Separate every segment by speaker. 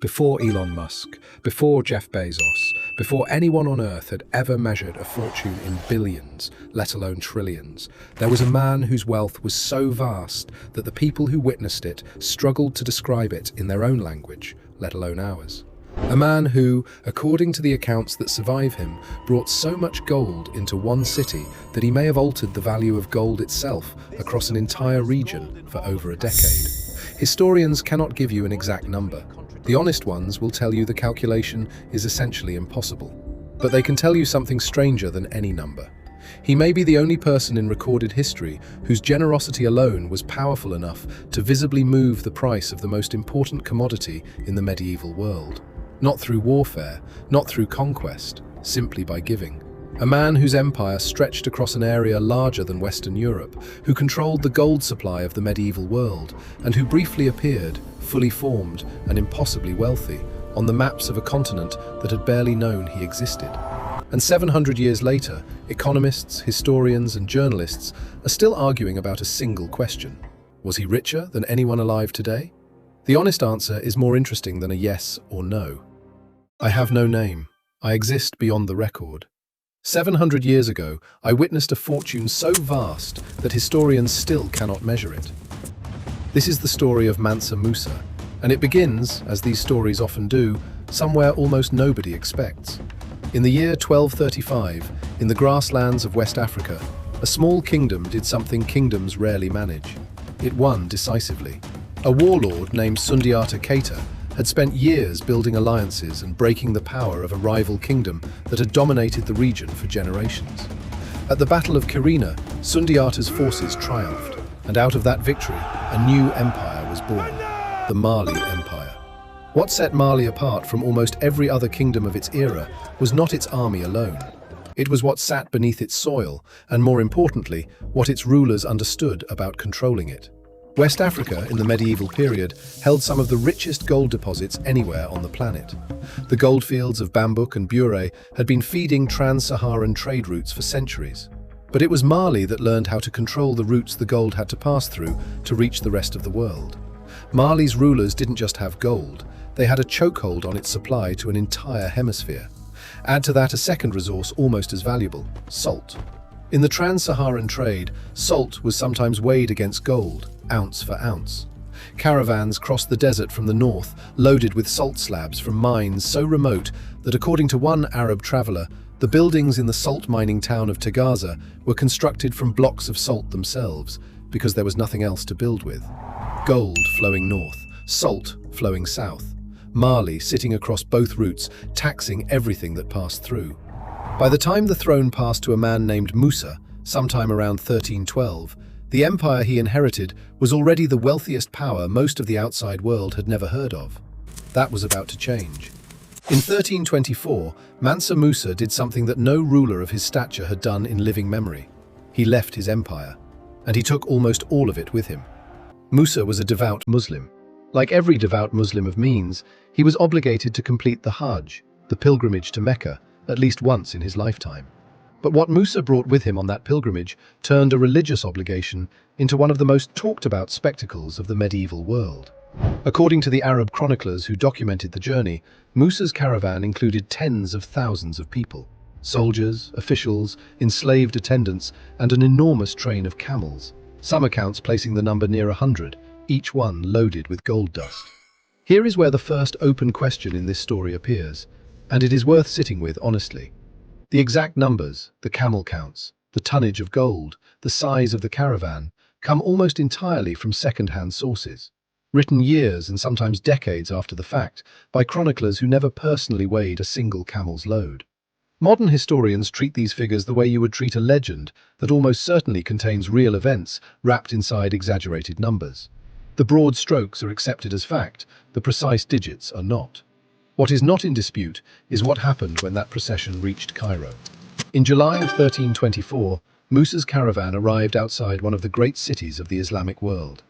Speaker 1: Before Elon Musk, before Jeff Bezos, before anyone on Earth had ever measured a fortune in billions, let alone trillions, there was a man whose wealth was so vast that the people who witnessed it struggled to describe it in their own language, let alone ours. A man who, according to the accounts that survive him, brought so much gold into one city that he may have altered the value of gold itself across an entire region for over a decade. Historians cannot give you an exact number. The honest ones will tell you the calculation is essentially impossible. But they can tell you something stranger than any number. He may be the only person in recorded history whose generosity alone was powerful enough to visibly move the price of the most important commodity in the medieval world. Not through warfare, not through conquest, simply by giving. A man whose empire stretched across an area larger than Western Europe, who controlled the gold supply of the medieval world, and who briefly appeared, fully formed and impossibly wealthy, on the maps of a continent that had barely known he existed. And 700 years later, economists, historians, and journalists are still arguing about a single question. Was he richer than anyone alive today? The honest answer is more interesting than a yes or no. I have no name. I exist beyond the record. 700 years ago, I witnessed a fortune so vast that historians still cannot measure it. This is the story of Mansa Musa, and it begins, as these stories often do, somewhere almost nobody expects. In the year 1235, in the grasslands of West Africa, a small kingdom did something kingdoms rarely manage. It won decisively. A warlord named Sundiata Keita had spent years building alliances and breaking the power of a rival kingdom that had dominated the region for generations. At the Battle of Kyrene, Sundiata's forces triumphed, and out of that victory, a new empire was born, the Mali Empire. What set Mali apart from almost every other kingdom of its era was not its army alone. It was what sat beneath its soil, and more importantly, what its rulers understood about controlling it. West Africa, in the medieval period, held some of the richest gold deposits anywhere on the planet. The goldfields of Bambouk and Bure had been feeding trans-Saharan trade routes for centuries. But it was Mali that learned how to control the routes the gold had to pass through to reach the rest of the world. Mali's rulers didn't just have gold, they had a chokehold on its supply to an entire hemisphere. Add to that a second resource almost as valuable, salt. In the trans-Saharan trade, salt was sometimes weighed against gold, ounce for ounce. Caravans crossed the desert from the north, loaded with salt slabs from mines so remote that, according to one Arab traveler, the buildings in the salt mining town of Tagaza were constructed from blocks of salt themselves, because there was nothing else to build with. Gold flowing north, salt flowing south. Mali sitting across both routes, taxing everything that passed through. By the time the throne passed to a man named Musa, sometime around 1312, the empire he inherited was already the wealthiest power most of the outside world had never heard of. That was about to change. In 1324, Mansa Musa did something that no ruler of his stature had done in living memory. He left his empire, and he took almost all of it with him. Musa was a devout Muslim. Like every devout Muslim of means, he was obligated to complete the Hajj, the pilgrimage to Mecca, at least once in his lifetime. But what Musa brought with him on that pilgrimage turned a religious obligation into one of the most talked about spectacles of the medieval world. According to the Arab chroniclers who documented the journey, Musa's caravan included tens of thousands of people, soldiers, officials, enslaved attendants, and an enormous train of camels, some accounts placing the number near 100, each one loaded with gold dust. Here is where the first open question in this story appears, and it is worth sitting with honestly. The exact numbers, the camel counts, the tonnage of gold, the size of the caravan, come almost entirely from second-hand sources, written years and sometimes decades after the fact by chroniclers who never personally weighed a single camel's load. Modern historians treat these figures the way you would treat a legend that almost certainly contains real events wrapped inside exaggerated numbers. The broad strokes are accepted as fact, the precise digits are not. What is not in dispute is what happened when that procession reached Cairo. In July of 1324, Musa's caravan arrived outside one of the great cities of the Islamic world.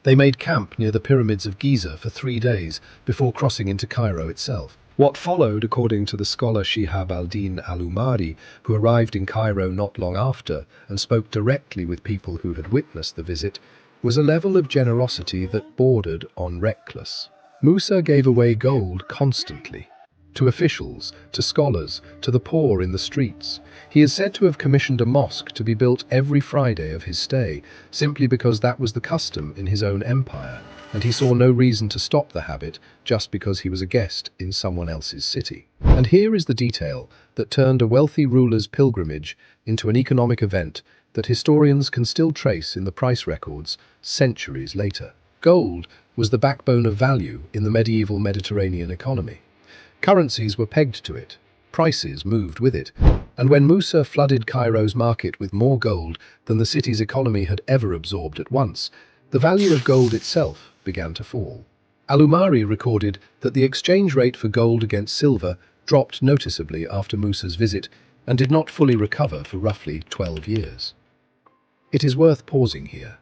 Speaker 1: They made camp near the pyramids of Giza for 3 days before crossing into Cairo itself. What followed, according to the scholar Shihab al-Din al-Umari, who arrived in Cairo not long after and spoke directly with people who had witnessed the visit, was a level of generosity that bordered on reckless. Musa gave away gold constantly, to officials, to scholars, to the poor in the streets. He is said to have commissioned a mosque to be built every Friday of his stay, simply because that was the custom in his own empire, and he saw no reason to stop the habit just because he was a guest in someone else's city. And here is the detail that turned a wealthy ruler's pilgrimage into an economic event that historians can still trace in the price records centuries later. Gold was the backbone of value in the medieval Mediterranean economy. Currencies were pegged to it, prices moved with it, and when Musa flooded Cairo's market with more gold than the city's economy had ever absorbed at once, the value of gold itself began to fall. Al-Umari recorded that the exchange rate for gold against silver dropped noticeably after Musa's visit and did not fully recover for roughly 12 years. It is worth pausing here,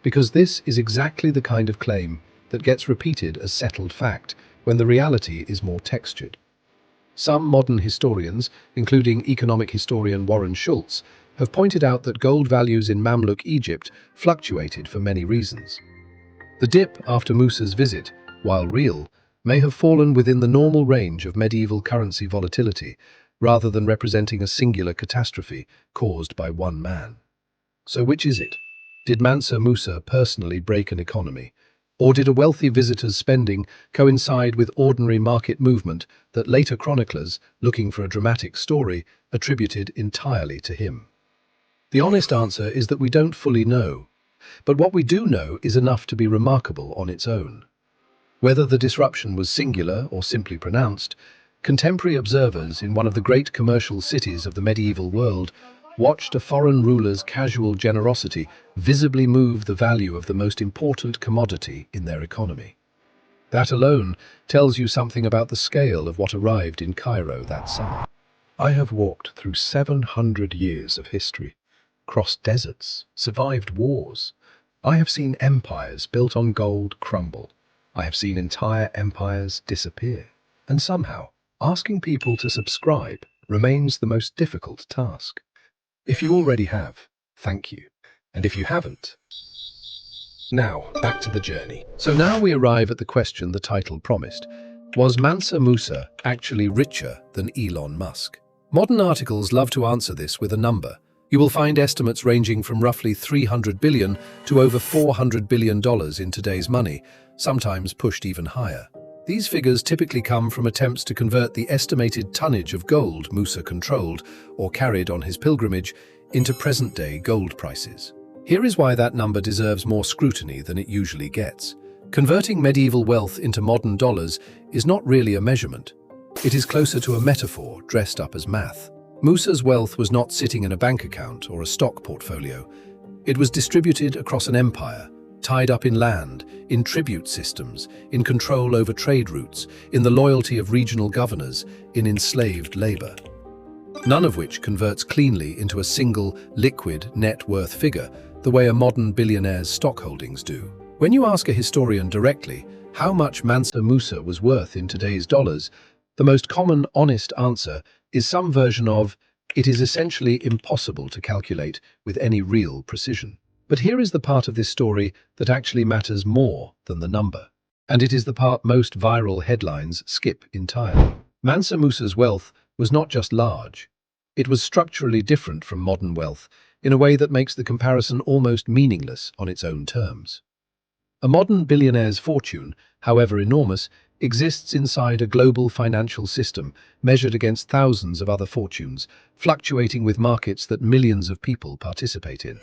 Speaker 1: because this is exactly the kind of claim that gets repeated as settled fact when the reality is more textured. Some modern historians, including economic historian Warren Schultz, have pointed out that gold values in Mamluk Egypt fluctuated for many reasons. The dip after Musa's visit, while real, may have fallen within the normal range of medieval currency volatility, rather than representing a singular catastrophe caused by one man. So which is it? Did Mansa Musa personally break an economy? Or did a wealthy visitor's spending coincide with ordinary market movement that later chroniclers, looking for a dramatic story, attributed entirely to him? The honest answer is that we don't fully know, but what we do know is enough to be remarkable on its own. Whether the disruption was singular or simply pronounced, contemporary observers in one of the great commercial cities of the medieval world watched a foreign ruler's casual generosity visibly move the value of the most important commodity in their economy. That alone tells you something about the scale of what arrived in Cairo that summer. I have walked through 700 years of history, crossed deserts, survived wars. I have seen empires built on gold crumble. I have seen entire empires disappear. And somehow, asking people to subscribe remains the most difficult task. If you already have, thank you. And if you haven't, now, back to the journey. So now we arrive at the question the title promised. Was Mansa Musa actually richer than Elon Musk? Modern articles love to answer this with a number. You will find estimates ranging from roughly $300 billion to over $400 billion in today's money, sometimes pushed even higher. These figures typically come from attempts to convert the estimated tonnage of gold Musa controlled or carried on his pilgrimage into present-day gold prices. Here is why that number deserves more scrutiny than it usually gets. Converting medieval wealth into modern dollars is not really a measurement. It is closer to a metaphor dressed up as math. Musa's wealth was not sitting in a bank account or a stock portfolio. It was distributed across an empire, tied up in land, in tribute systems, in control over trade routes, in the loyalty of regional governors, in enslaved labor. None of which converts cleanly into a single, liquid net worth figure, the way a modern billionaire's stock holdings do. When you ask a historian directly how much Mansa Musa was worth in today's dollars, the most common honest answer is some version of, it is essentially impossible to calculate with any real precision. But here is the part of this story that actually matters more than the number. And it is the part most viral headlines skip entirely. Mansa Musa's wealth was not just large. It was structurally different from modern wealth in a way that makes the comparison almost meaningless on its own terms. A modern billionaire's fortune, however enormous, exists inside a global financial system measured against thousands of other fortunes, fluctuating with markets that millions of people participate in.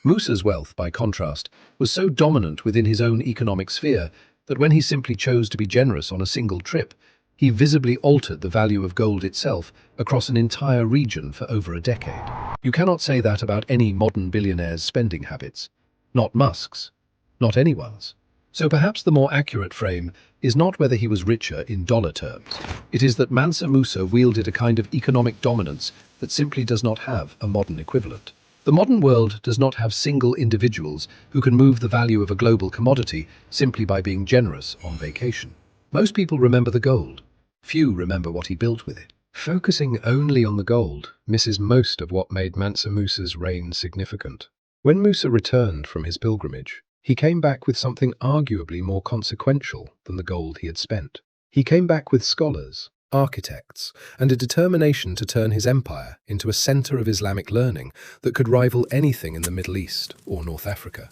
Speaker 1: Musa's wealth, by contrast, was so dominant within his own economic sphere that when he simply chose to be generous on a single trip, he visibly altered the value of gold itself across an entire region for over a decade. You cannot say that about any modern billionaire's spending habits. Not Musk's. Not anyone's. So perhaps the more accurate frame is not whether he was richer in dollar terms. It is that Mansa Musa wielded a kind of economic dominance that simply does not have a modern equivalent. The modern world does not have single individuals who can move the value of a global commodity simply by being generous on vacation. Most people remember the gold. Few remember what he built with it. Focusing only on the gold misses most of what made Mansa Musa's reign significant. When Musa returned from his pilgrimage, He came back with something arguably more consequential than the gold he had spent. He came back with scholars, architects, and a determination to turn his empire into a center of Islamic learning that could rival anything in the Middle East or North Africa.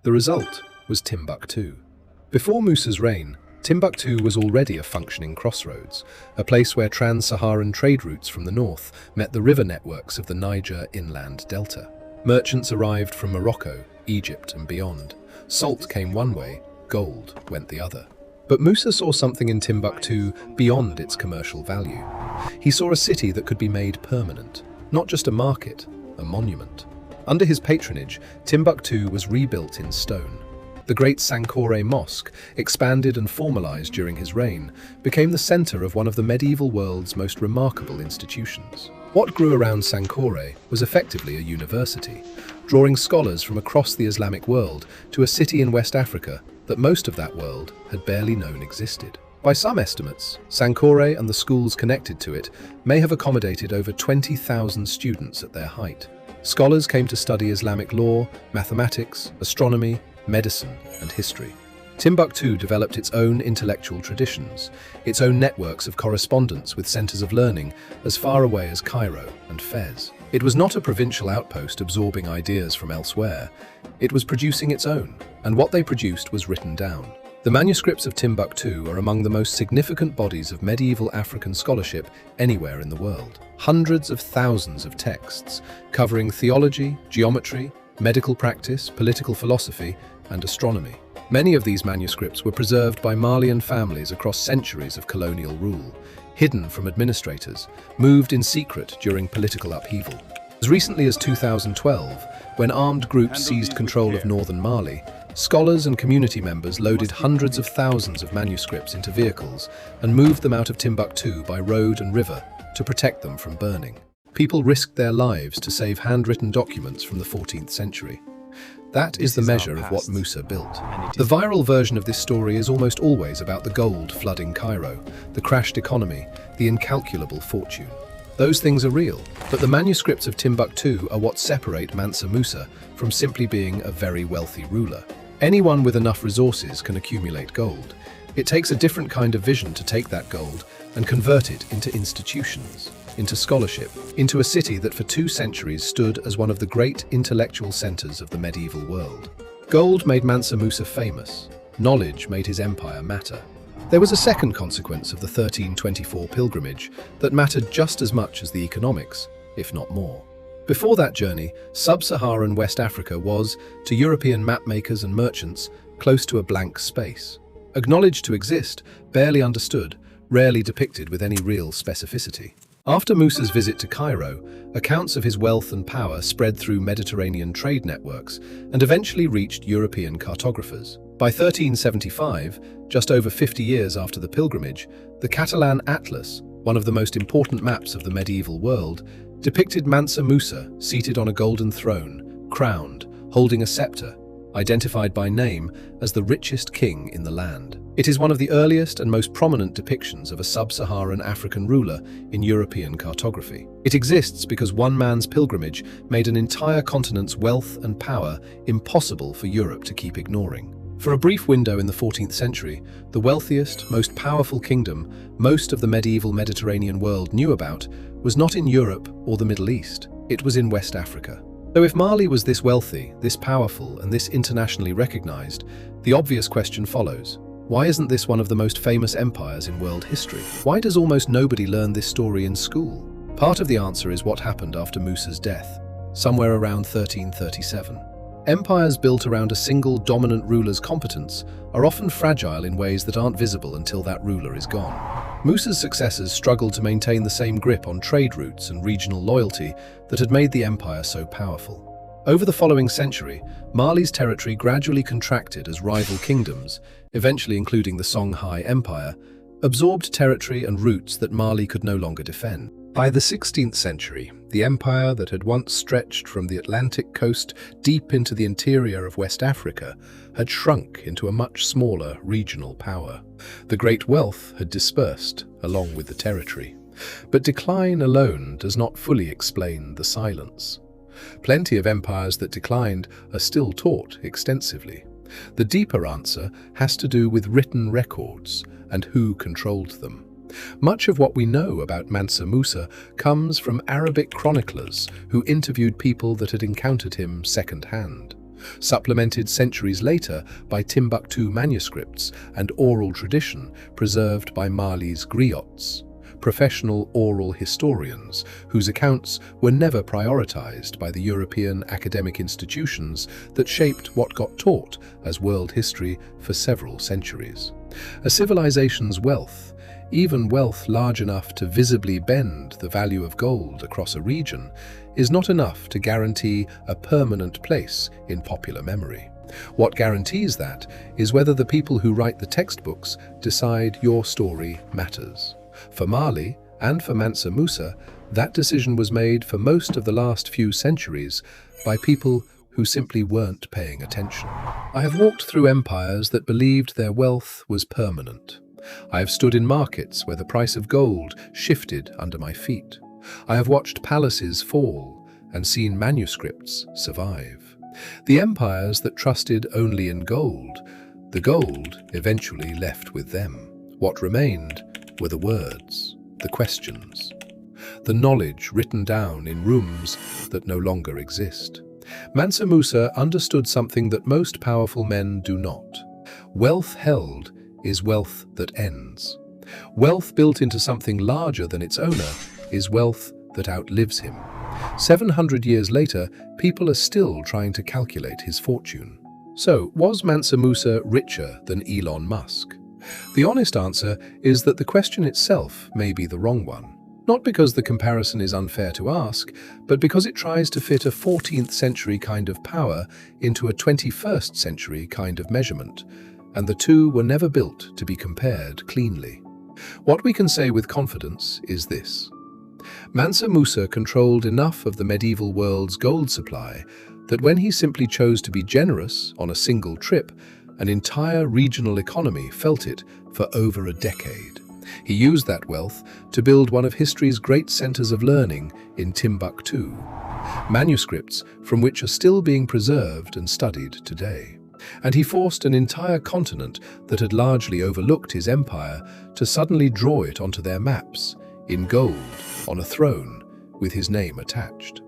Speaker 1: The result was Timbuktu. Before Musa's reign, Timbuktu was already a functioning crossroads, a place where trans-Saharan trade routes from the north met the river networks of the Niger inland delta. Merchants arrived from Morocco, Egypt, and beyond. Salt came one way, gold went the other. But Musa saw something in Timbuktu beyond its commercial value. He saw a city that could be made permanent, not just a market, a monument. Under his patronage, Timbuktu was rebuilt in stone. The great Sankore Mosque, expanded and formalized during his reign, became the center of one of the medieval world's most remarkable institutions. What grew around Sankore was effectively a university, drawing scholars from across the Islamic world to a city in West Africa that most of that world had barely known existed. By some estimates, Sankore and the schools connected to it may have accommodated over 20,000 students at their height. Scholars came to study Islamic law, mathematics, astronomy, medicine, and history. Timbuktu developed its own intellectual traditions, its own networks of correspondence with centers of learning as far away as Cairo and Fez. It was not a provincial outpost absorbing ideas from elsewhere. It was producing its own, and what they produced was written down. The manuscripts of Timbuktu are among the most significant bodies of medieval African scholarship anywhere in the world. Hundreds of thousands of texts covering theology, geometry, medical practice, political philosophy, and astronomy. Many of these manuscripts were preserved by Malian families across centuries of colonial rule, hidden from administrators, moved in secret during political upheaval. As recently as 2012, when armed groups seized control of northern Mali, scholars and community members loaded hundreds of thousands of manuscripts into vehicles and moved them out of Timbuktu by road and river to protect them from burning. People risked their lives to save handwritten documents from the 14th century. That is the measure of what Musa built. The viral version of this story is almost always about the gold flooding Cairo, the crashed economy, the incalculable fortune. Those things are real, but the manuscripts of Timbuktu are what separate Mansa Musa from simply being a very wealthy ruler. Anyone with enough resources can accumulate gold. It takes a different kind of vision to take that gold and convert it into institutions, into scholarship, into a city that for 2 centuries stood as one of the great intellectual centers of the medieval world. Gold made Mansa Musa famous. Knowledge made his empire matter. There was a second consequence of the 1324 pilgrimage that mattered just as much as the economics, if not more. Before that journey, sub-Saharan West Africa was, to European mapmakers and merchants, close to a blank space. Acknowledged to exist, barely understood, rarely depicted with any real specificity. After Musa's visit to Cairo, accounts of his wealth and power spread through Mediterranean trade networks and eventually reached European cartographers. By 1375, just over 50 years after the pilgrimage, the Catalan Atlas, one of the most important maps of the medieval world, depicted Mansa Musa seated on a golden throne, crowned, holding a scepter, identified by name as the richest king in the land. It is one of the earliest and most prominent depictions of a sub-Saharan African ruler in European cartography. It exists because one man's pilgrimage made an entire continent's wealth and power impossible for Europe to keep ignoring. For a brief window in the 14th century, the wealthiest, most powerful kingdom most of the medieval Mediterranean world knew about was not in Europe or the Middle East, it was in West Africa. So if Mali was this wealthy, this powerful, and this internationally recognized, the obvious question follows. Why isn't this one of the most famous empires in world history? Why does almost nobody learn this story in school? Part of the answer is what happened after Musa's death, somewhere around 1337. Empires built around a single dominant ruler's competence are often fragile in ways that aren't visible until that ruler is gone. Musa's successors struggled to maintain the same grip on trade routes and regional loyalty that had made the empire so powerful. Over the following century, Mali's territory gradually contracted as rival kingdoms, eventually including the Songhai Empire, absorbed territory and routes that Mali could no longer defend. By the 16th century, the empire that had once stretched from the Atlantic coast deep into the interior of West Africa had shrunk into a much smaller regional power. The great wealth had dispersed, along with the territory. But decline alone does not fully explain the silence. Plenty of empires that declined are still taught extensively. The deeper answer has to do with written records and who controlled them. Much of what we know about Mansa Musa comes from Arabic chroniclers who interviewed people that had encountered him second-hand, supplemented centuries later by Timbuktu manuscripts and oral tradition preserved by Mali's griots, professional oral historians whose accounts were never prioritized by the European academic institutions that shaped what got taught as world history for several centuries. A civilization's wealth, even wealth large enough to visibly bend the value of gold across a region, is not enough to guarantee a permanent place in popular memory. What guarantees that is whether the people who write the textbooks decide your story matters. For Mali and for Mansa Musa, that decision was made for most of the last few centuries by people who simply weren't paying attention. I have walked through empires that believed their wealth was permanent. I have stood in markets where the price of gold shifted under my feet. I have watched palaces fall and seen manuscripts survive. The empires that trusted only in gold, the gold eventually left with them. What remained were the words, the questions, the knowledge written down in rooms that no longer exist. Mansa Musa understood something that most powerful men do not. Wealth held is wealth that ends. Wealth built into something larger than its owner is wealth that outlives him. 700 years later, people are still trying to calculate his fortune. So, was Mansa Musa richer than Elon Musk? The honest answer is that the question itself may be the wrong one. Not because the comparison is unfair to ask, but because it tries to fit a 14th century kind of power into a 21st century kind of measurement, and the two were never built to be compared cleanly. What we can say with confidence is this. Mansa Musa controlled enough of the medieval world's gold supply that when he simply chose to be generous on a single trip, an entire regional economy felt it for over a decade. He used that wealth to build one of history's great centers of learning in Timbuktu, manuscripts from which are still being preserved and studied today. And he forced an entire continent that had largely overlooked his empire to suddenly draw it onto their maps, in gold, on a throne, with his name attached.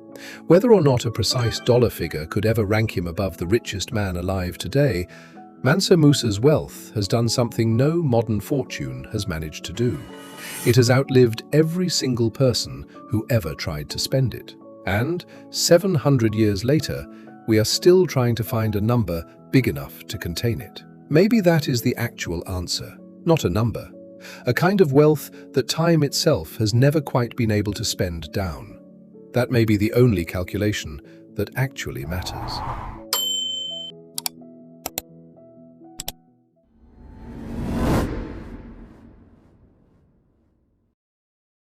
Speaker 1: Whether or not a precise dollar figure could ever rank him above the richest man alive today, Mansa Musa's wealth has done something no modern fortune has managed to do. It has outlived every single person who ever tried to spend it. And 700 years later, we are still trying to find a number big enough to contain it. Maybe that is the actual answer, not a number. A kind of wealth that time itself has never quite been able to spend down. That may be the only calculation that actually matters.